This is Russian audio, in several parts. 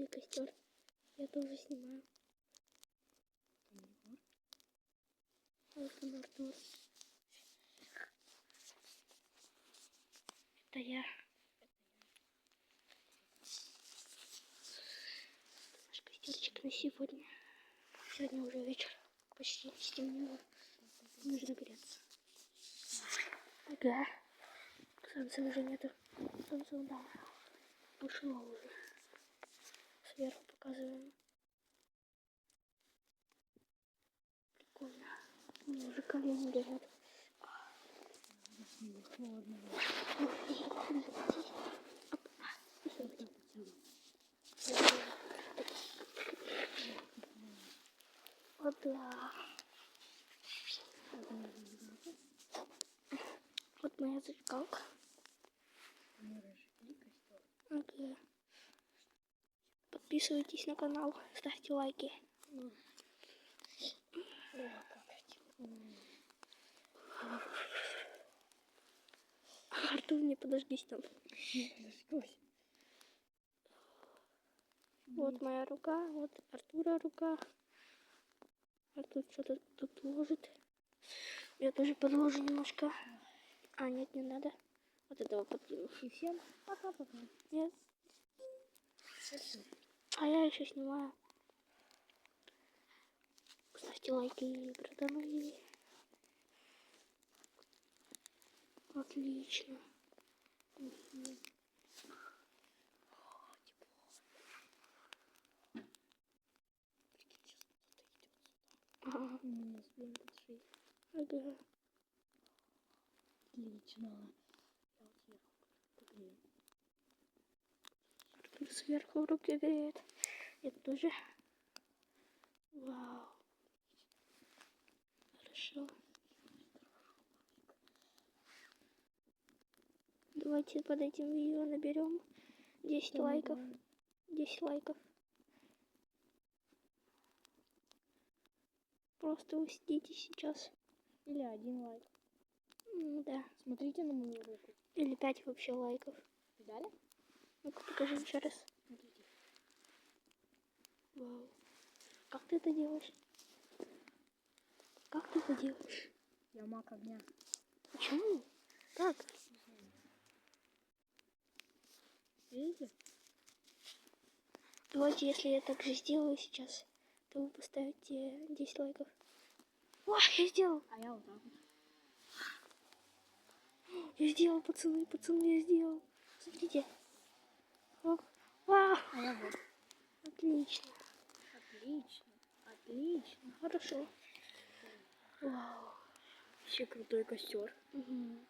развели костер. Я тоже снимаю. Артур. Это я. Наш костерчик на сегодня. Сегодня уже вечер. Почти стемнело. Нужно греться. Ага. Солнца уже нету. Солнце, да, ушло уже. Сверху показываем. Прикольно. У меня уже колени горят. Вот да. Вот моя зажигалка. Ага. Подписывайтесь на канал, ставьте лайки. Артур, не подождись там. Вот моя рука, вот Артура рука. Артур что-то тут ложит. Я тоже подложу немножко. А, нет, не надо. Вот этого подкину. И всем пока-пока. Нет. А я еще снимаю. Ставьте лайки, братаны. Отлично. Ага. Ага. Отлично. Артур сверху руки греет. Я тоже. Вау. Хорошо. Давайте под этим видео наберем 10 лайков. 10 лайков. Просто усидите сейчас. Или 1 лайк. Да. Смотрите на мою руку. Или 5 вообще лайков. Дали? Ну-ка покажи еще раз. Смотрите. Вау. Как ты это делаешь? Как ты это делаешь? Я маг огня. Почему? Как? Видите? Давайте, если я так же сделаю сейчас, то вы поставите 10 лайков. О, я сделал! А я вот так вот. Я сделал, пацаны, я сделал. Смотрите. О, вау! А я вот. Отлично. Отлично. Отлично. Хорошо. Вау. Вообще крутой костер. Угу.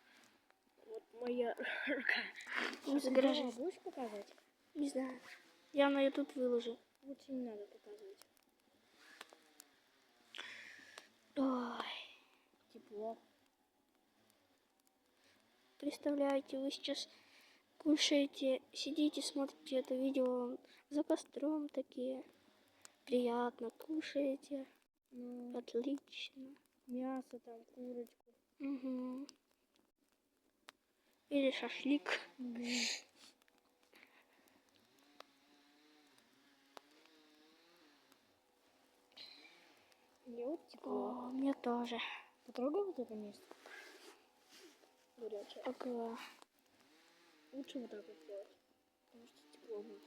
Вот моя рука. Не загораживай. Будешь показывать? Не знаю. Я на YouTube выложу. Лучше не надо показывать. Ой. Тепло. Представляете, вы сейчас кушаете, сидите, смотрите это видео за костром такие. Приятно кушаете. Ну, Отлично. мясо там, курочку. Угу. Или шашлык. Угу. Мне вот тепло. О, мне тоже. Потрогай вот это место. Горячее. Ага. Лучше вот так вот делать. Потому что тепло будет.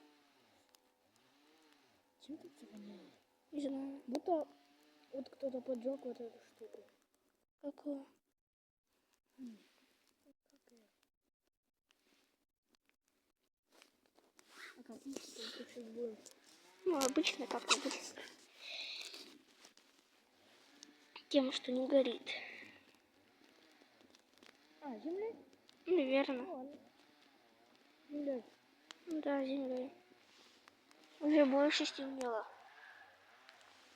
Чем тут воняет? Не знаю. Будто вот кто-то поджег вот эту штуку. Какую? А как мы сейчас будем? Ну, обычно как обычно. Тем, что не горит. А, земля? Наверное. Ну ладно. Земля. Да, землей. Уже больше стемнело.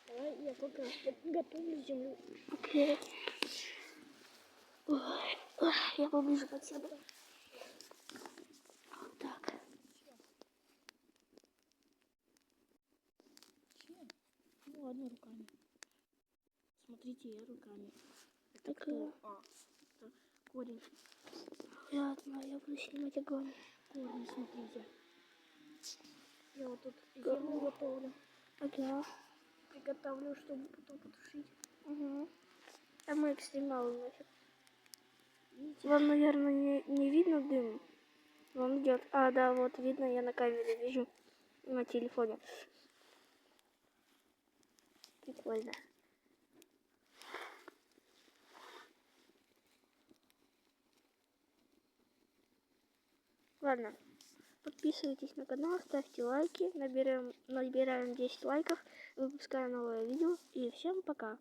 Давай я пока готовлю землю. Окей. Ой, ой, я поближе подсяду. Вот так. Ну ладно, руками. Смотрите, я руками. Это Так, кто? А, это корень. Ладно, я буду снимать огонь. Корни, смотрите. Я вот тут землю готовлю. Ага. Приготовлю, чтобы потом потушить. Угу. А мы экстремалы нафиг. Видите? Вам, наверное, не видно дым. Он идет. А, да, вот видно, я на камере вижу. На телефоне. Прикольно. Ладно. Подписывайтесь на канал, ставьте лайки. Набираем 10 лайков. Выпускаю новое видео. И всем пока.